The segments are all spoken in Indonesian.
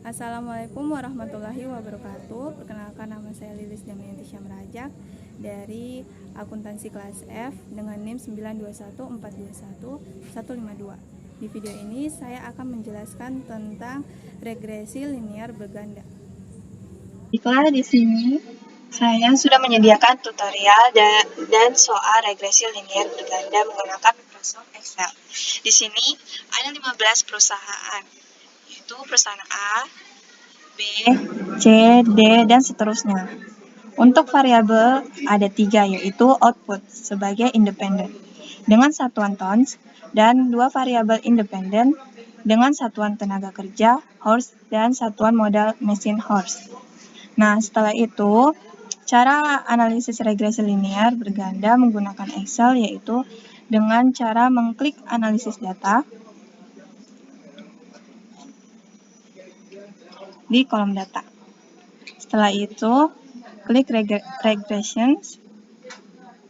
Assalamualaikum warahmatullahi wabarakatuh. Perkenalkan, nama saya Lilis Damayanti Syamrajak dari akuntansi kelas F dengan NIM 921421152. Di video ini saya akan menjelaskan tentang regresi linear berganda. Baiklah, di sini saya sudah menyediakan tutorial dan soal regresi linear berganda menggunakan Microsoft Excel. Di sini ada 15 perusahaan, yaitu perusahaan A, B, C, D, dan seterusnya. Untuk variabel ada 3, yaitu output sebagai independen dengan satuan tons dan 2 variabel independen dengan satuan tenaga kerja, horse, dan satuan modal mesin horse. Nah, setelah itu, cara analisis regresi linear berganda menggunakan Excel yaitu dengan cara mengklik analisis data di kolom data. Setelah itu, klik regressions,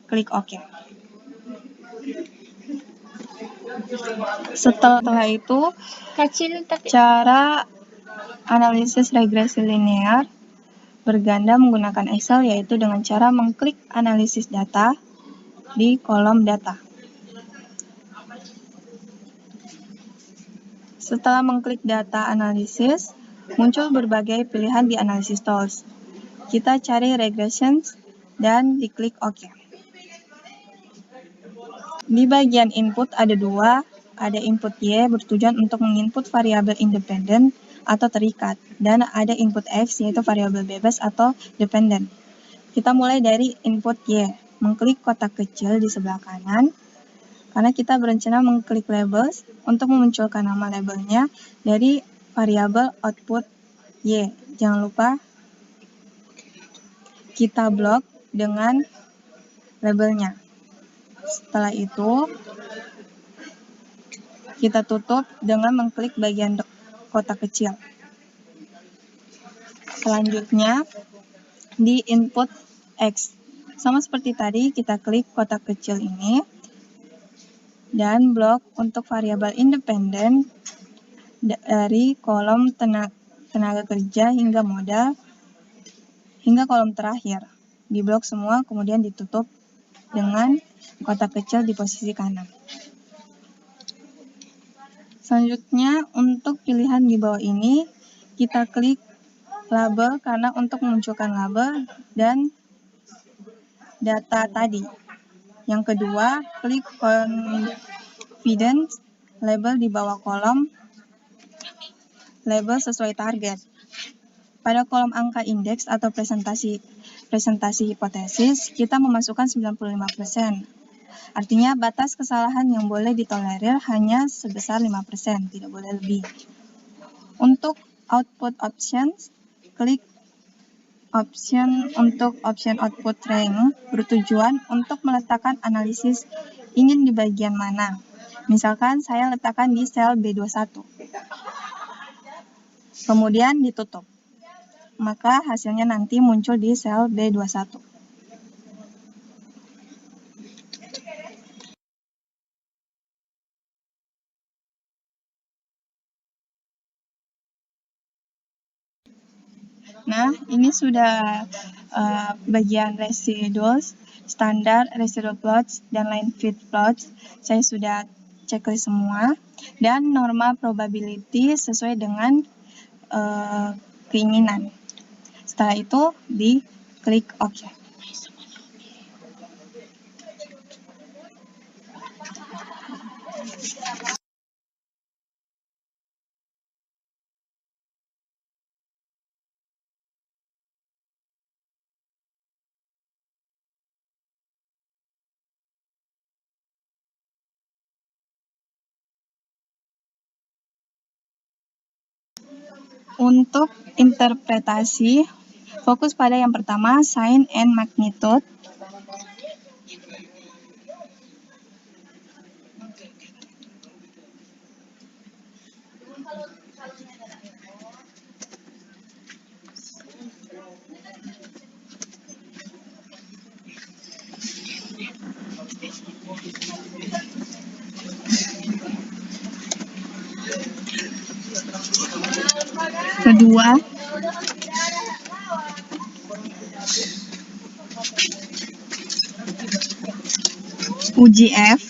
klik OK. Setelah itu, cara analisis regresi linear berganda menggunakan Excel yaitu dengan cara mengklik analisis data di kolom data. Setelah mengklik data analisis, muncul berbagai pilihan di analisis tools. Kita cari regressions dan diklik OK. Di bagian input ada 2, ada input Y bertujuan untuk menginput variabel independen atau terikat, dan ada input X yaitu variabel bebas atau dependen. Kita mulai dari input Y, mengklik kotak kecil di sebelah kanan, karena kita berencana mengklik labels untuk memunculkan nama labelnya dari variabel output Y. Jangan lupa kita blok dengan labelnya. Setelah itu, kita tutup dengan mengklik bagian kotak kecil. Selanjutnya, di input X. Sama seperti tadi, kita klik kotak kecil ini dan blok untuk variabel independen dari kolom tenaga kerja hingga modal hingga kolom terakhir. Diblok semua, kemudian ditutup dengan kotak kecil di posisi kanan. Selanjutnya, untuk pilihan di bawah ini, kita klik label karena untuk memunculkan label dan data tadi. Yang kedua, klik confidence label di bawah kolom label sesuai target. Pada kolom angka indeks atau presentasi hipotesis, kita memasukkan 95%. Artinya batas kesalahan yang boleh ditolerir hanya sebesar 5%, tidak boleh lebih. Untuk output options, klik option untuk option output rank bertujuan untuk meletakkan analisis ingin di bagian mana. Misalkan saya letakkan di sel B21. Kemudian ditutup. Maka hasilnya nanti muncul di sel B21. Nah, ini sudah bagian residuals, standar, residual plots, dan line fit plots. Saya sudah checklist semua. Dan norma probability sesuai dengan keinginan. Setelah itu, diklik OK. Untuk interpretasi, fokus pada yang pertama, sign and magnitude. Kedua, uji F.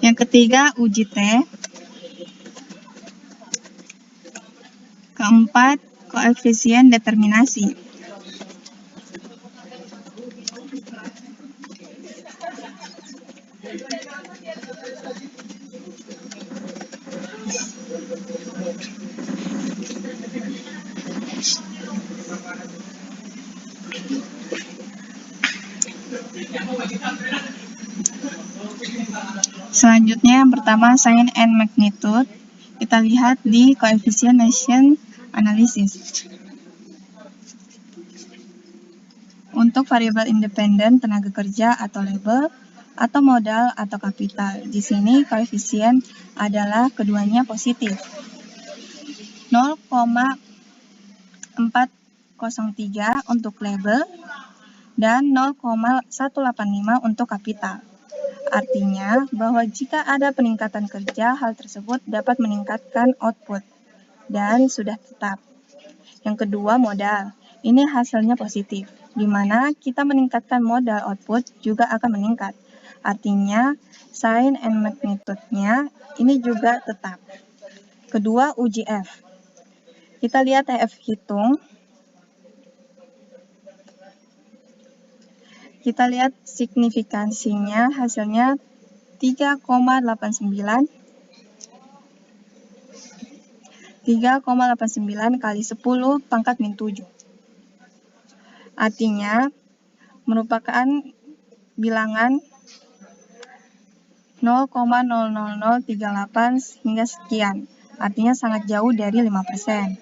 Yang ketiga, uji T. Keempat, koefisien determinasi. Selanjutnya yang pertama sign and magnitude. Kita lihat di coefficient analysis. Untuk variabel independen tenaga kerja atau labor atau modal atau kapital. Di sini koefisien adalah keduanya positif. 0,403 untuk labor dan 0,185 untuk kapital. Artinya bahwa jika ada peningkatan kerja, hal tersebut dapat meningkatkan output dan sudah tetap. Yang kedua, modal. Ini hasilnya positif, di mana kita meningkatkan modal, output juga akan meningkat. Artinya, sign and magnitude-nya ini juga tetap. Kedua, uji F. Kita lihat F hitung. Kita lihat signifikansinya, hasilnya 3,89 kali 10 pangkat min 7. Artinya, merupakan bilangan 0,00038 hingga sekian. Artinya sangat jauh dari 5%.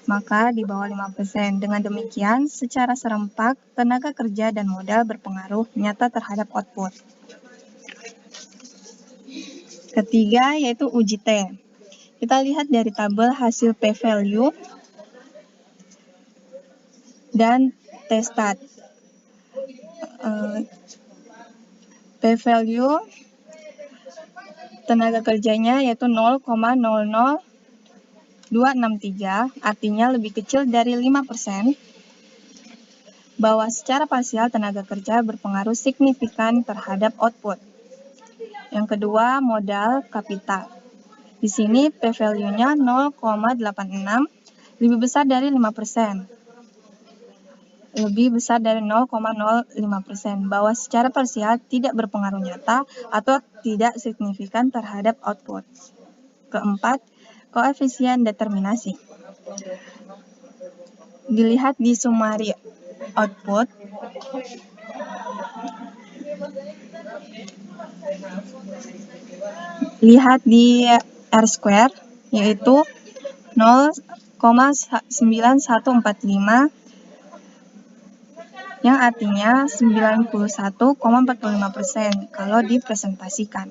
Maka di bawah 5%. Dengan demikian, secara serempak, tenaga kerja dan modal berpengaruh nyata terhadap output. Ketiga, yaitu uji T. Kita lihat dari tabel hasil p-value dan t-stat. P-value tenaga kerjanya yaitu 0,00263, artinya lebih kecil dari 5%, bahwa secara parsial tenaga kerja berpengaruh signifikan terhadap output. Yang kedua, modal kapital. Di sini p-value-nya 0,86, lebih besar dari 5%. Lebih besar dari 0,05%, bahwa secara parsial tidak berpengaruh nyata atau tidak signifikan terhadap output. Keempat, koefisien determinasi. Dilihat di summary output. Lihat di R-square, yaitu 0,9145, yang artinya 91,45% kalau dipresentasikan.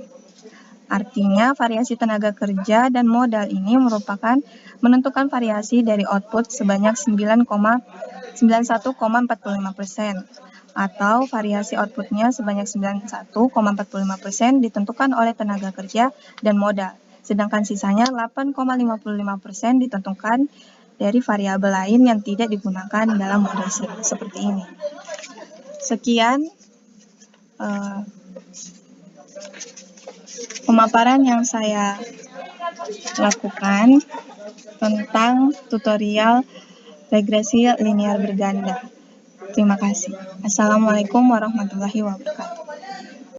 Artinya variasi tenaga kerja dan modal ini merupakan menentukan variasi dari output sebanyak 91,45%, atau variasi outputnya sebanyak 91,45% ditentukan oleh tenaga kerja dan modal, sedangkan sisanya 8,55% ditentukan dari variabel lain yang tidak digunakan dalam model seperti ini. Sekian pemaparan yang saya lakukan tentang tutorial regresi linear berganda. Terima kasih. Assalamualaikum warahmatullahi wabarakatuh.